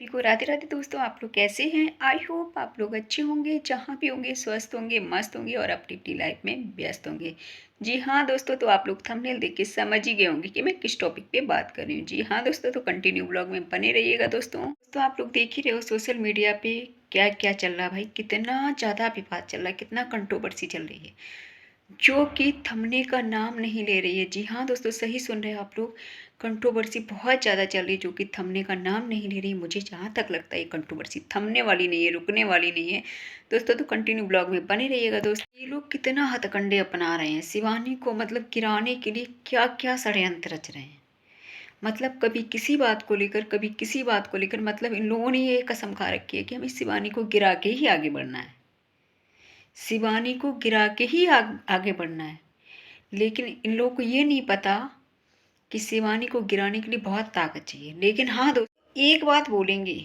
सभी को राधे राधे दोस्तों। आप लोग कैसे हैं? आई होप आप लोग अच्छे होंगे, जहाँ भी होंगे स्वस्थ होंगे, मस्त होंगे और अपनी अपनी लाइफ में व्यस्त होंगे। जी हाँ दोस्तों, तो आप लोग थंबनेल देख के समझ ही गए होंगे कि मैं किस टॉपिक पे बात कर रही हूँ। जी हाँ दोस्तों, तो कंटिन्यू ब्लॉग में बने रहिएगा दोस्तों। तो आप लोग देख ही रहे हो सोशल मीडिया पे क्या क्या चल रहा है भाई, कितना ज़्यादा विवाद चल रहा है, कितना कंट्रोवर्सी चल रही है जो कि थमने का नाम नहीं ले रही है। जी हाँ दोस्तों, सही सुन रहे हैं आप लोग। कंट्रोवर्सी बहुत ज़्यादा चल रही है जो कि थमने का नाम नहीं ले रही है। मुझे जहाँ तक लगता है ये कंट्रोवर्सी थमने वाली नहीं है, रुकने वाली नहीं है दोस्तों। तो कंटिन्यू ब्लॉग में बने रहिएगा दोस्तों। ये लोग कितना हथकंडे अपना रहे हैं शिवानी को मतलब गिराने के लिए, क्या क्या षड्यंत्र रच रहे हैं। मतलब कभी किसी बात को लेकर, कभी किसी बात को लेकर, मतलब इन लोगों ने ये कसम खा रखी है कि हमें शिवानी को गिरा के ही आगे बढ़ना है, शिवानी को गिरा के ही आगे बढ़ना है। लेकिन इन लोगों को ये नहीं पता कि शिवानी को गिराने के लिए बहुत ताकत चाहिए। लेकिन हाँ दोस्तों, एक बात बोलेंगे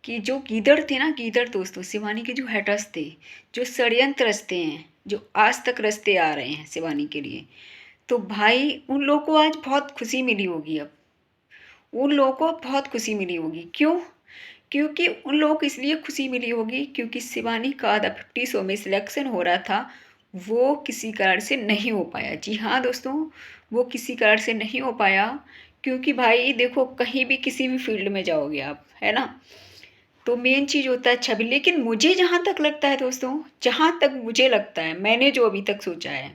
कि जो गीदड़ थे ना, गीदड़ दोस्तों, शिवानी के जो हैटर्स थे, जो षड्यंत्र रचते हैं, जो आज तक रचते आ रहे हैं शिवानी के लिए, तो भाई उन लोगों को आज बहुत खुशी मिली होगी। अब उन लोगों को बहुत खुशी मिली होगी। क्यों? क्योंकि उन लोगों को इसलिए खुशी मिली होगी क्योंकि शिवानी का आधा 50 शो में सिलेक्शन हो रहा था, वो किसी कारण से नहीं हो पाया। जी हाँ दोस्तों, वो किसी कारण से नहीं हो पाया। क्योंकि भाई देखो, कहीं भी किसी भी फील्ड में जाओगे आप, है ना, तो मेन चीज़ होता है छवि। लेकिन मुझे जहाँ तक लगता है दोस्तों, जहाँ तक मुझे लगता है, मैंने जो अभी तक सोचा है,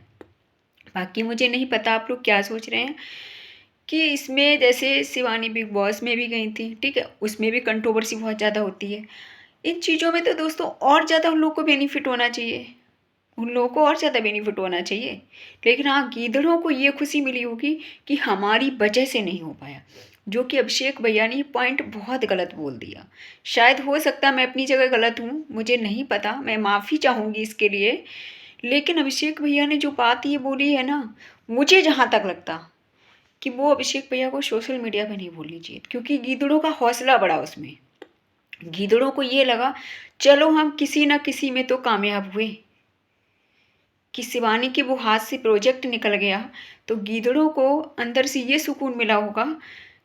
बाकी मुझे नहीं पता आप लोग क्या सोच रहे हैं, कि इसमें जैसे शिवानी बिग बॉस में भी गई थी, ठीक है, उसमें भी कंट्रोवर्सी बहुत ज़्यादा होती है। इन चीज़ों में तो दोस्तों और ज़्यादा उन लोग को बेनिफिट होना चाहिए, उन लोगों को और ज़्यादा बेनिफिट होना चाहिए। लेकिन हाँ, गीदड़ों को ये खुशी मिली होगी कि हमारी वजह से नहीं हो पाया। जो कि अभिषेक भैया ने पॉइंट बहुत गलत बोल दिया। शायद हो सकता है मैं अपनी जगह गलत हूँ, मुझे नहीं पता, मैं माफ़ी चाहूँगी इसके लिए। लेकिन अभिषेक भैया ने जो बात ये बोली है ना, मुझे जहाँ तक लगता कि वो अभिषेक भैया को सोशल मीडिया पे नहीं बोलनी चाहिए, क्योंकि गीदड़ों का हौसला बढ़ा उसमें। गीदड़ों को ये लगा चलो हम किसी ना किसी में तो कामयाब हुए, कि शिवानी के वो हाथ से प्रोजेक्ट निकल गया। तो गीदड़ों को अंदर से ये सुकून मिला होगा,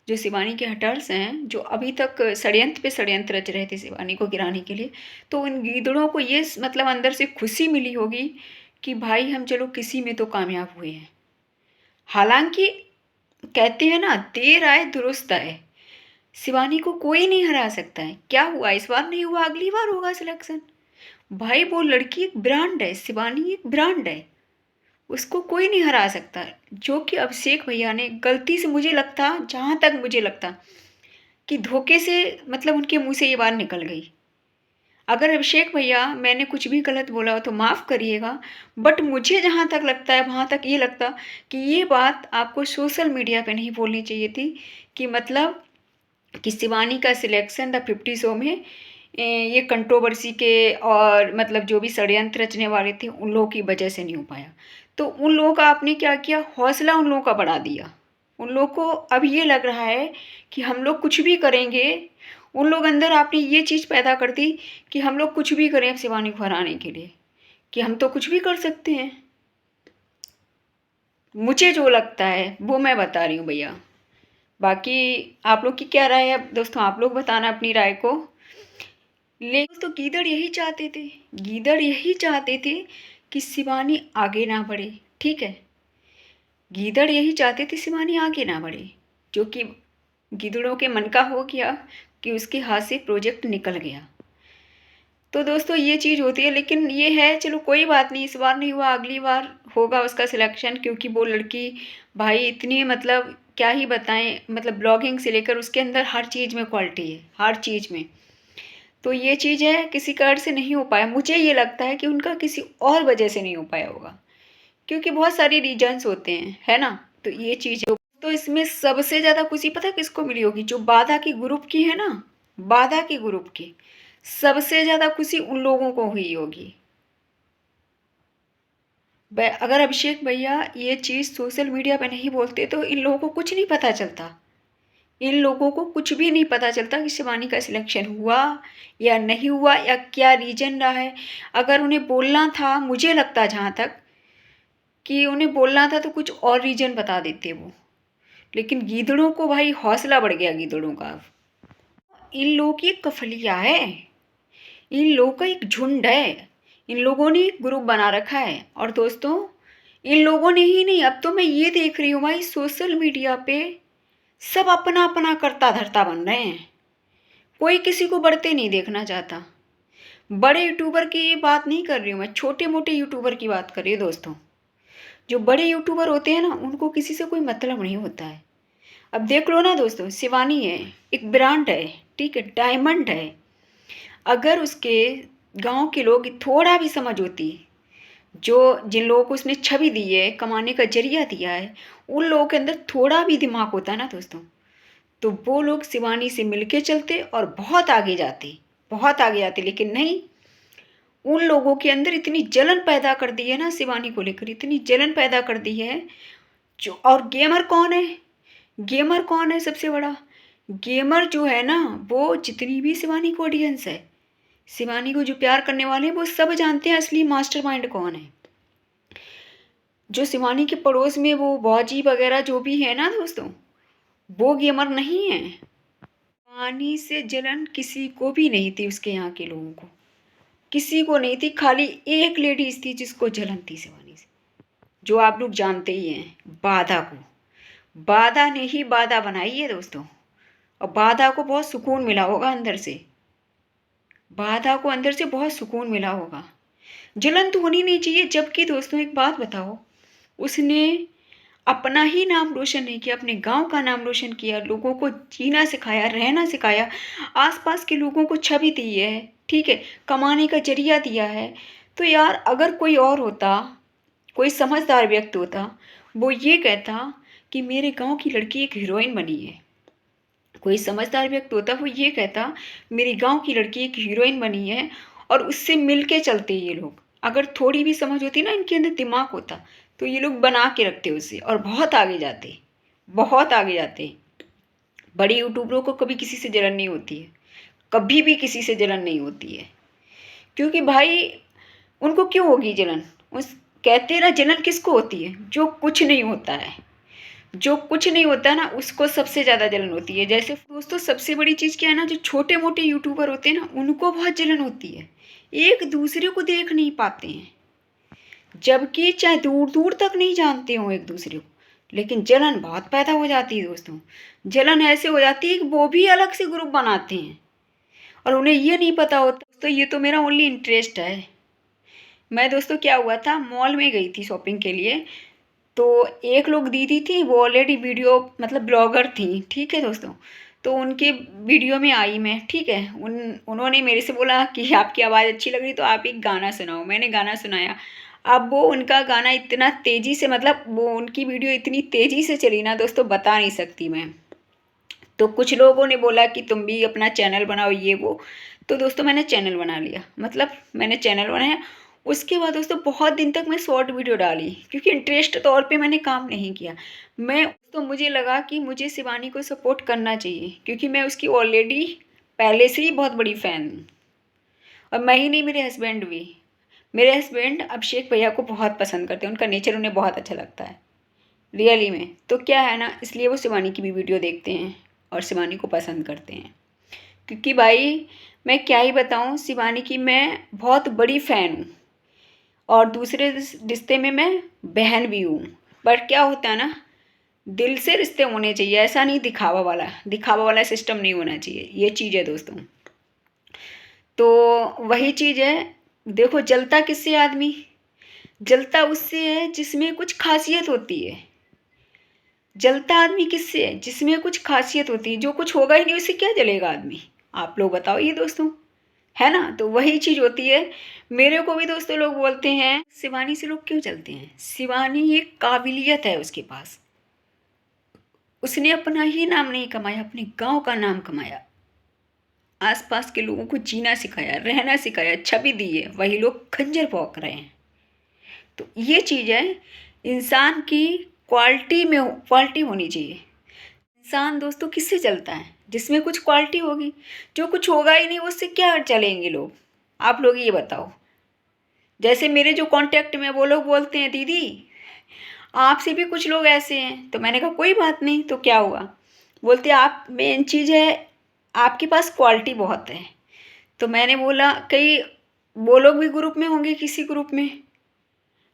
जो शिवानी के हटर्स हैं, जो अभी तक षड्यंत्र पे षड्यंत्र रच रहे थे शिवानी को गिराने के लिए, तो उन गीदड़ों को ये मतलब अंदर से खुशी मिली होगी कि भाई हम चलो किसी में तो कामयाब हुए हैं। हालांकि कहते हैं ना, देर आए दुरुस्त आए, शिवानी को कोई नहीं हरा सकता है। क्या हुआ, इस बार नहीं हुआ, अगली बार होगा सिलेक्शन। भाई वो लड़की एक ब्रांड है, शिवानी एक ब्रांड है, उसको कोई नहीं हरा सकता। जो कि अभिषेक भैया ने गलती से, मुझे लगता, जहाँ तक मुझे लगता कि धोखे से मतलब उनके मुंह से ये बात निकल गई। अगर अभिषेक भैया मैंने कुछ भी गलत बोला हो तो माफ़ करिएगा, बट मुझे जहाँ तक लगता है, वहाँ तक ये लगता कि ये बात आपको सोशल मीडिया पे नहीं बोलनी चाहिए थी। कि मतलब कि शिवानी का सिलेक्शन द 50 शो में ये कंट्रोवर्सी के और मतलब जो भी षड्यंत्र रचने वाले थे उन लोगों की वजह से नहीं हो पाया। तो उन लोगों का आपने क्या किया, हौसला उन लोगों का बढ़ा दिया। उन लोगों को अब ये लग रहा है कि हम लोग कुछ भी करेंगे। उन लोग अंदर आपने ये चीज़ पैदा कर दी कि हम लोग कुछ भी करें अब शिवानी को हराने के लिए, कि हम तो कुछ भी कर सकते हैं। मुझे जो लगता है वो मैं बता रही हूँ भैया। बाकी आप लोग की क्या राय है दोस्तों, आप लोग बताना अपनी राय को। लेकिन दोस्तों, गीदड़ यही चाहते थे, गीदड़ यही चाहते थे कि शिवानी आगे ना बढ़े, ठीक है। गीदड़ यही चाहते थे शिवानी आगे ना बढ़े, जो कि गीदड़ों के मन का हो गया कि उसके हाथ से प्रोजेक्ट निकल गया। तो दोस्तों ये चीज़ होती है। लेकिन ये है, चलो कोई बात नहीं, इस बार नहीं हुआ, अगली बार होगा उसका सिलेक्शन। क्योंकि वो लड़की भाई इतनी मतलब क्या ही बताएं, मतलब ब्लॉगिंग से लेकर उसके अंदर हर चीज़ में क्वालिटी है, हर चीज़ में। तो ये चीज़ है, किसी कारण से नहीं हो पाया। मुझे ये लगता है कि उनका किसी और वजह से नहीं हो पाया होगा, क्योंकि बहुत सारी रीजन्स होते हैं, है ना। तो ये चीज़ है। तो इसमें सबसे ज़्यादा खुशी पता है किसको मिली होगी, जो बाधा की ग्रुप की है ना, बाधा की ग्रुप की सबसे ज़्यादा खुशी उन लोगों को हुई होगी। अगर अभिषेक भैया ये चीज़ सोशल मीडिया पे नहीं बोलते तो इन लोगों को कुछ नहीं पता चलता, इन लोगों को कुछ भी नहीं पता चलता कि शिवानी का सिलेक्शन हुआ या नहीं हुआ, या क्या रीजन रहा है। अगर उन्हें बोलना था, मुझे लगता जहाँ तक कि उन्हें बोलना था, तो कुछ और रीजन बता देते वो। लेकिन गीदड़ों को भाई हौसला बढ़ गया, गीदड़ों का। इन लोगों की एक कफलिया है, इन लोगों का एक झुंड है, इन लोगों ने एक ग्रुप बना रखा है। और दोस्तों इन लोगों ने ही नहीं, अब तो मैं ये देख रही हूँ भाई सोशल मीडिया पे सब अपना अपना करता धरता बन रहे हैं, कोई किसी को बढ़ते नहीं देखना चाहता। बड़े यूट्यूबर की ये बात नहीं कर रही हूँ मैं, छोटे मोटे यूट्यूबर की बात कर रही हूँ दोस्तों। जो बड़े यूट्यूबर होते हैं ना, उनको किसी से कोई मतलब नहीं होता है। अब देख लो ना दोस्तों, शिवानी है, एक ब्रांड है, ठीक है, डायमंड है। अगर उसके गांव के लोग थोड़ा भी समझ होती, जो जिन लोगों को उसने छवि दी है, कमाने का जरिया दिया है, उन लोगों के अंदर थोड़ा भी दिमाग होता है ना दोस्तों, तो वो लोग शिवानी से मिलके चलते और बहुत आगे जाते, बहुत आगे जाते। लेकिन नहीं, उन लोगों के अंदर इतनी जलन पैदा कर दी है ना, शिवानी को लेकर इतनी जलन पैदा कर दी है। जो और गेमर कौन है, गेमर कौन है सबसे बड़ा गेमर जो है ना, वो जितनी भी शिवानी को ऑडियंस है, शिवानी को जो प्यार करने वाले हैं, वो सब जानते हैं असली मास्टरमाइंड कौन है। जो शिवानी के पड़ोस में वो बौजी वगैरह जो भी है ना दोस्तों, वो गेमर नहीं है। शिवानी से जलन किसी को भी नहीं थी, उसके यहाँ के लोगों को किसी को नहीं थी। खाली एक लेडीज थी जिसको जलन थी शिवानी से, जो आप लोग जानते ही हैं, बाधा को। बाधा ने ही बाधा बनाई है दोस्तों, और बाधा को बहुत सुकून मिला होगा अंदर से, बाधा को अंदर से बहुत सुकून मिला होगा। जलन तो होनी नहीं चाहिए। जबकि दोस्तों एक बात बताओ, उसने अपना ही नाम रोशन नहीं किया, अपने गांव का नाम रोशन किया, लोगों को जीना सिखाया, रहना सिखाया, आसपास के लोगों को छवि दी है, ठीक है, कमाने का जरिया दिया है। तो यार अगर कोई और होता, कोई समझदार व्यक्ति होता, वो ये कहता कि मेरे गांव की लड़की एक हीरोइन बनी है। कोई समझदार व्यक्ति होता, वो ये कहता मेरे गांव की लड़की एक हीरोइन बनी है, और उससे मिलके चलते ये लोग। अगर थोड़ी भी समझ होती ना, इनके अंदर दिमाग होता, तो ये लोग बना के रखते उससे और बहुत आगे जाते, बहुत आगे जाते। बड़ी यूट्यूबरों को कभी किसी से जलन नहीं होती है, कभी भी किसी से जलन नहीं होती है। क्योंकि भाई उनको क्यों होगी जलन? उस कहते ना, जलन किसको होती है? जो कुछ नहीं होता है, जो कुछ नहीं होता है ना, उसको सबसे ज़्यादा जलन होती है। जैसे दोस्तों सबसे बड़ी चीज़ क्या है ना, जो छोटे मोटे यूट्यूबर होते हैं ना, उनको बहुत जलन होती है, एक दूसरे को देख नहीं पाते हैं, जबकि चाहे दूर दूर तक नहीं जानते हो एक दूसरे को, लेकिन जलन बहुत पैदा हो जाती है दोस्तों। जलन ऐसे हो जाती है कि वो भी अलग से ग्रुप बनाते हैं, और उन्हें ये नहीं पता होता दोस्तों ये तो मेरा ओनली इंटरेस्ट है। मैं दोस्तों क्या हुआ था, मॉल में गई थी शॉपिंग के लिए, तो एक लोग दीदी थी, वो ऑलरेडी वीडियो मतलब ब्लॉगर थी, ठीक है दोस्तों। तो उनके वीडियो में आई मैं, ठीक है, उन्होंने मेरे से बोला कि आपकी आवाज़ अच्छी लग रही, तो आप एक गाना सुनाओ। मैंने गाना सुनाया। अब वो उनका गाना इतना तेज़ी से, मतलब वो उनकी वीडियो इतनी तेज़ी से चली ना दोस्तों, बता नहीं सकती मैं। तो कुछ लोगों ने बोला कि तुम भी अपना चैनल बनाओ, ये वो। तो दोस्तों मैंने चैनल बना लिया, मतलब मैंने चैनल बनाया। उसके बाद दोस्तों बहुत दिन तक मैं शॉर्ट वीडियो डाली, क्योंकि इंटरेस्ट तौर पे मैंने काम नहीं किया। मैं तो मुझे लगा कि मुझे शिवानी को सपोर्ट करना चाहिए, क्योंकि मैं उसकी ऑलरेडी पहले से ही बहुत बड़ी फ़ैन हूँ। और मैं ही नहीं, मेरे हस्बैंड भी, मेरे हस्बैंड अभिषेक भैया को बहुत पसंद करते हैं, उनका नेचर उन्हें बहुत अच्छा लगता है रियली में। तो क्या है ना, इसलिए वो शिवानी की भी वीडियो देखते हैं और शिवानी को पसंद करते हैं। क्योंकि भाई मैं क्या ही बताऊँ, शिवानी की मैं बहुत बड़ी फ़ैन हूँ, और दूसरे रिश्ते में मैं बहन भी हूँ। पर क्या होता है ना, दिल से रिश्ते होने चाहिए, ऐसा नहीं दिखावा वाला सिस्टम नहीं होना चाहिए। ये चीज़ है दोस्तों। तो वही चीज़ है, देखो जलता किससे आदमी, जलता उससे है जिसमें कुछ खासियत होती है। जलता आदमी किससे है? जिसमें कुछ खासियत होती है। जो कुछ होगा ही नहीं उससे क्या जलेगा आदमी? आप लोग बताओ ये दोस्तों, है ना? तो वही चीज़ होती है। मेरे को भी दोस्तों लोग बोलते हैं शिवानी से लोग क्यों चलते हैं। शिवानी एक काबिलियत है उसके पास, उसने अपना ही नाम नहीं कमाया, अपने गांव का नाम कमाया, आसपास के लोगों को जीना सिखाया, रहना सिखाया, छवि दी है, वही लोग खंजर भौंक रहे हैं। तो ये चीज़ है, इंसान की क्वालिटी होनी चाहिए। इंसान दोस्तों किससे चलता है? जिसमें कुछ क्वालिटी होगी। जो कुछ होगा ही नहीं उससे क्या चलेंगे लोग? आप लोग ये बताओ। जैसे मेरे जो कांटेक्ट में वो लोग बोलते हैं दीदी आपसे भी कुछ लोग ऐसे हैं, तो मैंने कहा कोई बात नहीं, तो क्या हुआ? बोलते आप, मेन चीज़ है आपके पास क्वालिटी बहुत है। तो मैंने बोला कई वो लोग भी ग्रुप में होंगे, किसी ग्रुप में।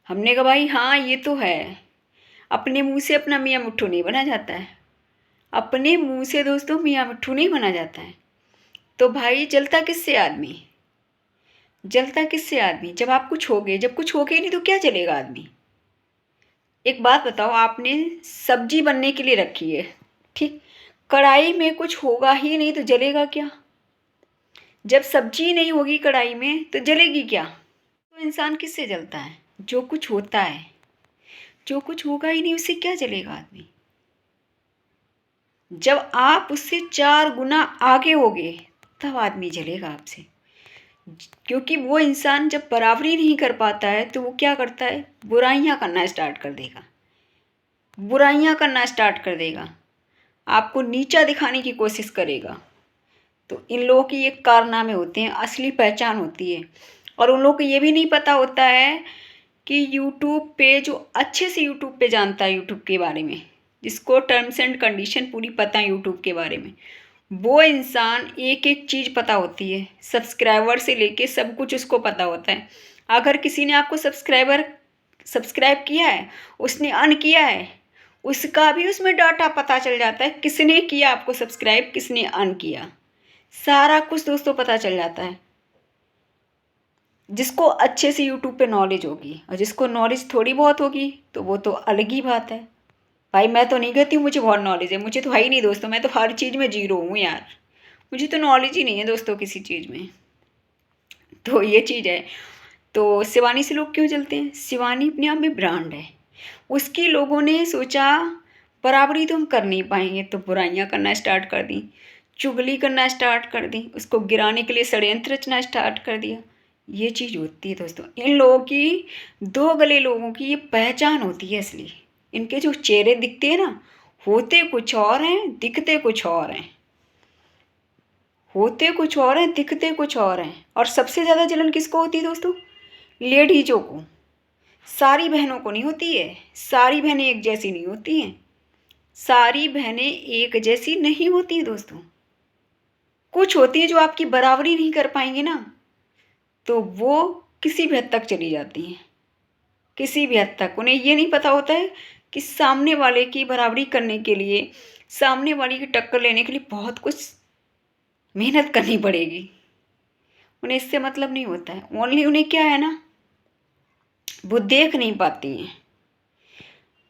हमने कहा भाई हाँ ये तो है, अपने मुंह से अपना मियाँ मिट्ठू नहीं बना जाता है, अपने मुंह से दोस्तों मियाँ मिट्ठू नहीं बना जाता है। तो भाई जलता किससे आदमी, जलता किससे आदमी, जब आप कुछ होगे, जब कुछ होगे नहीं तो क्या जलेगा आदमी। एक बात बताओ, आपने सब्जी बनने के लिए रखी है, ठीक, कढ़ाई में कुछ होगा ही नहीं तो जलेगा क्या। जब सब्जी नहीं होगी कढ़ाई में तो जलेगी क्या। तो इंसान किससे जलता है, जो कुछ होता है, जो कुछ होगा ही नहीं उससे क्या जलेगा आदमी। जब आप उससे 4 गुना आगे होगे तब आदमी जलेगा आपसे। क्योंकि वो इंसान जब बराबरी नहीं कर पाता है तो वो क्या करता है, बुराइयां करना स्टार्ट कर देगा, बुराइयां करना स्टार्ट कर देगा, आपको नीचा दिखाने की कोशिश करेगा। तो इन लोगों की ये कारनामे होते हैं, असली पहचान होती है। और उन लोगों को ये भी नहीं पता होता है कि यूट्यूब पे, जो अच्छे से यूट्यूब पे जानता है यूट्यूब के बारे में, जिसको टर्म्स एंड कंडीशन पूरी पता है यूट्यूब के बारे में, वो इंसान एक एक चीज़ पता होती है, सब्सक्राइबर से लेके सब कुछ उसको पता होता है। अगर किसी ने आपको सब्सक्राइब किया है, उसने अर्न किया है, उसका भी उसमें डाटा पता चल जाता है, किसने किया आपको सब्सक्राइब, किसने अर्न किया, सारा कुछ दोस्तों पता चल जाता है। जिसको अच्छे से यूट्यूब पे नॉलेज होगी, और जिसको नॉलेज थोड़ी बहुत होगी तो वो तो अलग ही बात है। भाई मैं तो नहीं कहती हूँ मुझे बहुत नॉलेज है, मुझे तो है ही नहीं दोस्तों, मैं तो हर चीज़ में जीरो हूँ यार, मुझे तो नॉलेज ही नहीं है दोस्तों किसी चीज़ में। तो ये चीज़ है। तो शिवानी से लोग क्यों जलते हैं, शिवानी अपने आप में ब्रांड है। उसकी लोगों ने सोचा बराबरी तो हम कर नहीं पाएंगे, तो बुराइयां करना स्टार्ट कर दी, चुगली करना स्टार्ट कर दी, उसको गिराने के लिए षड्यंत्र रचना स्टार्ट कर दिया। ये चीज़ होती है दोस्तों, इन लोगों की, दो गले लोगों की ये पहचान होती है असली। इनके जो चेहरे दिखते हैं ना, होते कुछ और हैं, दिखते कुछ और हैं, होते कुछ और हैं, दिखते कुछ और हैं। और सबसे ज़्यादा जलन किसको होती है दोस्तों, लेडीजों को। सारी बहनों को नहीं होती है, सारी बहनें एक जैसी नहीं होती हैं, सारी बहनें एक जैसी नहीं होती हैं दोस्तों। कुछ होती हैं जो आपकी बराबरी नहीं कर पाएंगे ना, तो वो किसी भी हद तक चली जाती हैं, किसी भी हद तक। उन्हें ये नहीं पता होता है कि सामने वाले की बराबरी करने के लिए, सामने वाले की टक्कर लेने के लिए बहुत कुछ मेहनत करनी पड़ेगी। उन्हें इससे मतलब नहीं होता है, ओनली उन्हें क्या है ना, वो देख नहीं पाती हैं।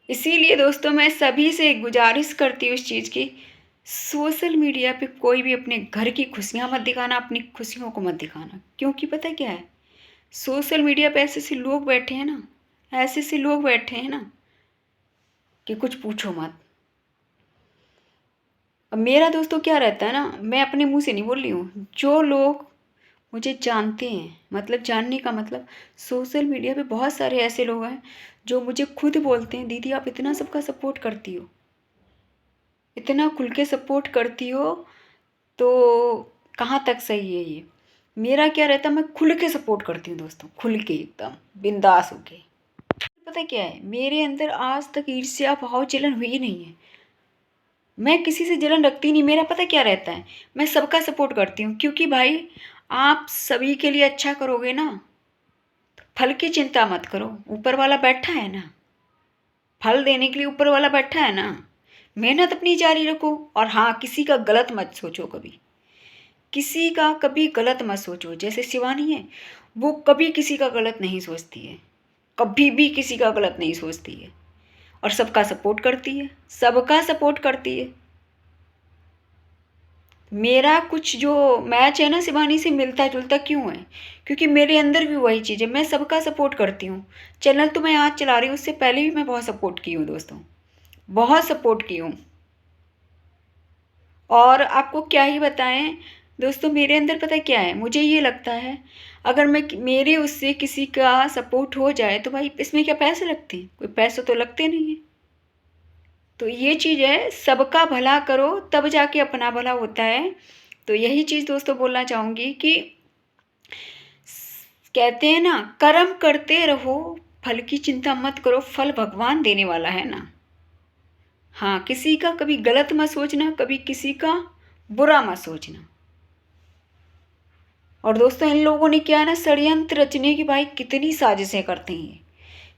इसीलिए दोस्तों मैं सभी से गुजारिश करती हूँ इस चीज़ की, सोशल मीडिया पे कोई भी अपने घर की खुशियाँ मत दिखाना, अपनी खुशियों को मत दिखाना। क्योंकि पता क्या है, सोशल मीडिया पे ऐसे ऐसे लोग बैठे हैं ना, ऐसे ऐसे लोग बैठे हैं ना कि कुछ पूछो मत। अब मेरा दोस्तों क्या रहता है ना, मैं अपने मुंह से नहीं बोल रही हूँ, जो लोग मुझे जानते हैं, मतलब जानने का मतलब, सोशल मीडिया पे बहुत सारे ऐसे लोग हैं जो मुझे खुद बोलते हैं, दीदी आप इतना सबका सपोर्ट करती हो, इतना खुल के सपोर्ट करती हो, तो कहाँ तक सही है ये। मेरा क्या रहता है, मैं खुल के सपोर्ट करती हूँ दोस्तों, खुल के एकदम बिंदास होके। पता क्या है, मेरे अंदर आज तक ईर्ष्या भाव जलन हुई नहीं है, मैं किसी से जलन रखती नहीं। मेरा पता क्या रहता है, मैं सबका सपोर्ट करती हूँ। क्योंकि भाई आप सभी के लिए अच्छा करोगे ना, फल की चिंता मत करो, ऊपर वाला बैठा है ना, फल देने के लिए ऊपर वाला बैठा है ना। मेहनत अपनी जारी रखो, और हाँ किसी का गलत मत सोचो कभी, किसी का कभी गलत मत सोचो। जैसे शिवानी है, वो कभी किसी का गलत नहीं सोचती है, कभी भी किसी का गलत नहीं सोचती है, और सबका सपोर्ट करती है, सबका सपोर्ट करती है। मेरा कुछ जो मैच है ना शिवानी से, मिलता जुलता क्यों है, क्योंकि मेरे अंदर भी वही चीज़ है, मैं सबका सपोर्ट करती हूँ। चैनल तो मैं आज चला रही हूँ, उससे पहले भी मैं बहुत सपोर्ट की हूँ दोस्तों, बहुत सपोर्ट की हूँ। और आपको क्या ही बताएं दोस्तों, मेरे अंदर पता क्या है, मुझे ये लगता है अगर मैं, मेरे उससे किसी का सपोर्ट हो जाए तो भाई इसमें क्या पैसे लगते हैं, कोई पैसे तो लगते नहीं है। तो ये चीज़ है, सबका भला करो तब जाके अपना भला होता है। तो यही चीज़ दोस्तों बोलना चाहूँगी कि कहते हैं ना, कर्म करते रहो, फल की चिंता मत करो, फल भगवान देने वाला है ना। हाँ किसी का कभी गलत मत सोचना, कभी किसी का बुरा मत सोचना। और दोस्तों इन लोगों ने क्या है ना, षड्यंत्र रचने की भाई कितनी साजिशें करते हैं।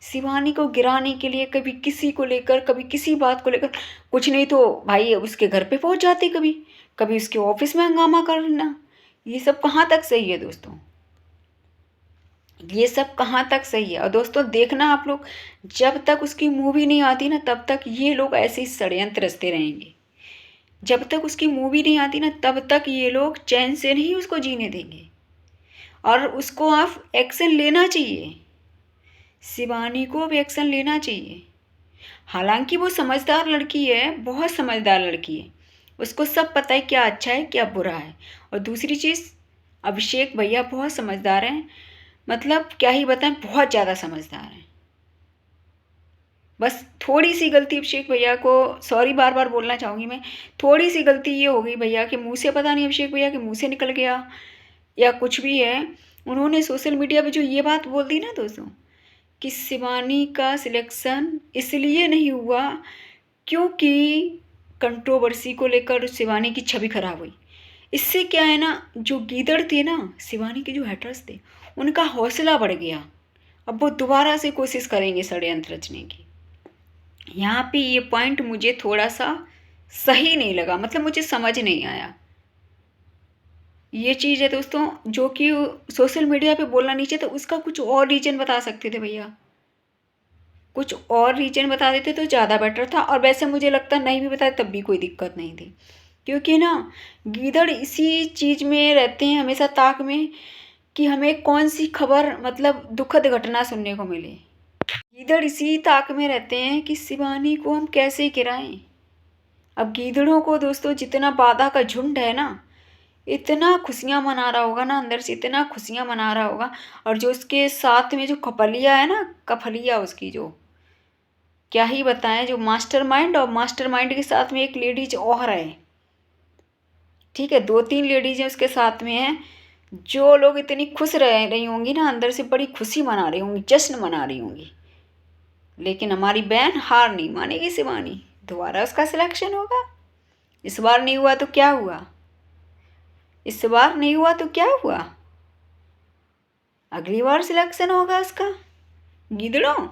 शिवानी को गिराने के लिए कभी किसी को लेकर, कभी किसी बात को लेकर, कुछ नहीं तो भाई उसके घर पे पहुंच जाते, कभी कभी उसके ऑफिस में हंगामा करना। ये सब कहाँ तक सही है दोस्तों? ये सब कहाँ तक सही है? और दोस्तों देखना आप लोग, जब तक उसकी मूवी नहीं आती ना तब तक ये लोग ऐसे ही षड्यंत्र रचते रहेंगे। जब तक उसकी मूवी नहीं आती ना तब तक ये लोग चैन से नहीं उसको जीने देंगे। और उसको आप एक्शन लेना चाहिए, शिवानी को अब एक्शन लेना चाहिए। हालांकि वो समझदार लड़की है, बहुत समझदार लड़की है, उसको सब पता है क्या अच्छा है क्या बुरा है। और दूसरी चीज़, अभिषेक भैया बहुत समझदार हैं, मतलब क्या ही बताएं, बहुत ज़्यादा समझदार हैं। बस थोड़ी सी गलती अभिषेक भैया को, सॉरी बार बार बोलना चाहूँगी मैं, थोड़ी सी गलती ये हो गई भैया के मुंह से, पता नहीं अभिषेक भैया के मुंह से निकल गया या कुछ भी है। उन्होंने सोशल मीडिया पे जो ये बात बोल दी ना दोस्तों, कि शिवानी का सिलेक्शन इसलिए नहीं हुआ क्योंकि कंट्रोवर्सी को लेकर शिवानी की छवि खराब हुई। इससे क्या है ना, जो गीदड़ थे ना, शिवानी के जो हेटर्स थे, उनका हौसला बढ़ गया। अब वो दोबारा से कोशिश करेंगे षड्यंत्र रचने की। यहाँ पे ये पॉइंट मुझे थोड़ा सा सही नहीं लगा, मतलब मुझे समझ नहीं आया। ये चीज़ है दोस्तों जो कि सोशल मीडिया पे बोलना नहीं चाहिए, तो उसका कुछ और रीजन बता सकते थे भैया, कुछ और रीजन बता देते तो ज़्यादा बेटर था। और वैसे मुझे लगता नहीं भी बताए तब भी कोई दिक्कत नहीं थी, क्योंकि ना गीदड़ इसी चीज़ में रहते हैं हमेशा ताक में कि हमें कौन सी खबर, मतलब दुखद घटना सुनने को मिले। गीदड़ इसी ताक में रहते हैं कि शिवानी को हम कैसे गिराएं। अब गीदड़ों को दोस्तों जितना बाधा का झुंड है ना, इतना खुशियाँ मना रहा होगा ना, अंदर से इतना खुशियाँ मना रहा होगा। और जो उसके साथ में जो कपलिया है ना, कफलिया उसकी जो, क्या ही बताएं, जो मास्टरमाइंड, और मास्टरमाइंड के साथ में एक लेडीज और है, ठीक है, दो तीन लेडीज उसके साथ में हैं। जो लोग इतनी खुश रह रही होंगी ना, अंदर से बड़ी खुशी मना रही होंगी, जश्न मना रही होंगी। लेकिन हमारी बहन हार नहीं मानेगी, शिवानी दोबारा उसका सिलेक्शन होगा। इस बार नहीं हुआ तो क्या हुआ, इस बार नहीं हुआ तो क्या हुआ, अगली बार सिलेक्शन होगा उसका। गिदड़ों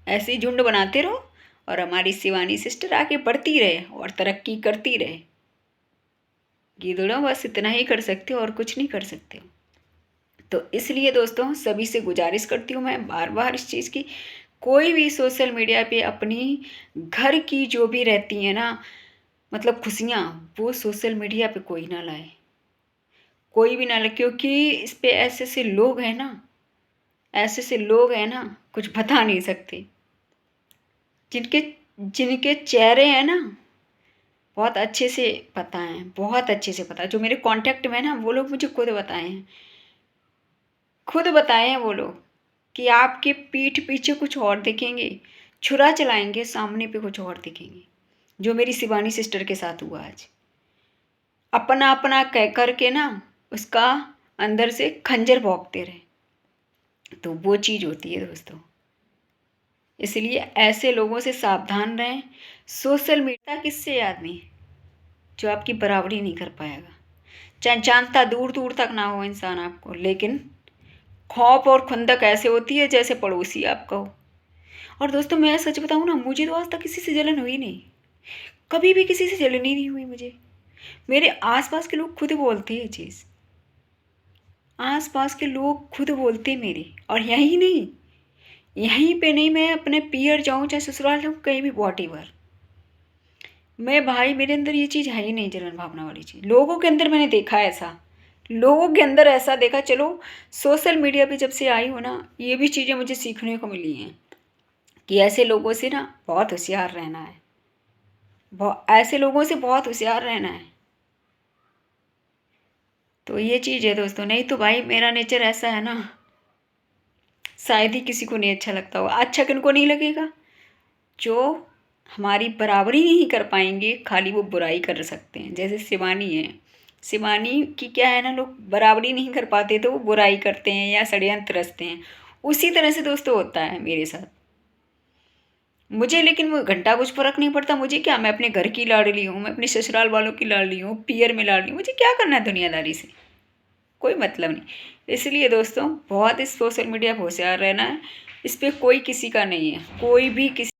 ऐसे ही झुंड बनाते रहो और हमारी शिवानी सिस्टर आगे बढ़ती रहे और तरक्की करती रहे। गिदड़ों बस इतना ही कर सकते हो और कुछ नहीं कर सकते हो। तो इसलिए दोस्तों सभी से गुजारिश करती हूँ मैं बार बार इस चीज़ की, कोई भी सोशल मीडिया पे अपनी घर की जो भी रहती है ना, मतलब खुशियाँ, वो सोशल मीडिया पे कोई ना लाए, कोई भी ना लाए। क्योंकि इस पे ऐसे ऐसे लोग हैं ना, ऐसे ऐसे लोग हैं ना, कुछ बता नहीं सकते, जिनके जिनके चेहरे हैं ना बहुत अच्छे से पता है, बहुत अच्छे से पता है। जो मेरे कांटेक्ट में है ना, वो लोग मुझे खुद बताए हैं, खुद बताए हैं वो लोग, कि आपके पीठ पीछे कुछ और दिखेंगे, छुरा चलाएंगे, सामने पे कुछ और दिखेंगे। जो मेरी शिवानी सिस्टर के साथ हुआ आज, अपना अपना कह करके ना उसका अंदर से खंजर भोंकते रहे। तो वो चीज़ होती है दोस्तों, इसलिए ऐसे लोगों से सावधान रहें। सोशल मीडिया किससे आदमी जो आपकी बराबरी नहीं कर पाएगा, चाहे जानता दूर दूर तक ना हो इंसान आपको, लेकिन खौफ और खुंदक ऐसे होती है जैसे पड़ोसी आपका हो। और दोस्तों मैं सच बताऊँ ना, मुझे तो आज तक किसी से जलन हुई नहीं, कभी भी किसी से जलन ही नहीं हुई मुझे। मेरे आसपास के लोग खुद बोलते हैं ये चीज़, आसपास के लोग खुद बोलते हैं मेरे। और यहीं नहीं, यहीं पे नहीं, मैं अपने पियर जाऊँ चाहे ससुराल जाऊँ, कहीं भी वॉट, मैं भाई मेरे अंदर ये चीज़ है ही नहीं, जलन भावना वाली चीज़। लोगों के अंदर मैंने देखा ऐसा, लोगों के अंदर ऐसा देखा। चलो सोशल मीडिया पे जब से आई हो ना, ये भी चीज़ें मुझे सीखने को मिली हैं कि ऐसे लोगों से ना बहुत होशियार रहना है, ऐसे लोगों से बहुत होशियार रहना है। तो ये चीज़ है दोस्तों, नहीं तो भाई मेरा नेचर ऐसा है ना, शायद ही किसी को नहीं अच्छा लगता होगा। अच्छा किन को नहीं लगेगा, जो हमारी बराबरी नहीं कर पाएंगे, खाली वो बुराई कर सकते हैं। जैसे शिवानी है, शिवानी की क्या है ना, लोग बराबरी नहीं कर पाते तो वो बुराई करते हैं या षड्यंत्र रचते हैं। उसी तरह से दोस्तों होता है मेरे साथ, मुझे लेकिन वो घंटा कुछ फ़र्क नहीं पड़ता। मुझे क्या, मैं अपने घर की लाडली हूँ, मैं अपने ससुराल वालों की लाडली हूँ, पियर में लाडली हूँ, मुझे क्या करना है दुनियादारी से, कोई मतलब नहीं। इसलिए दोस्तों बहुत इस सोशल मीडिया पे होशियार रहना है। इस पे कोई किसी का नहीं है, कोई भी किसी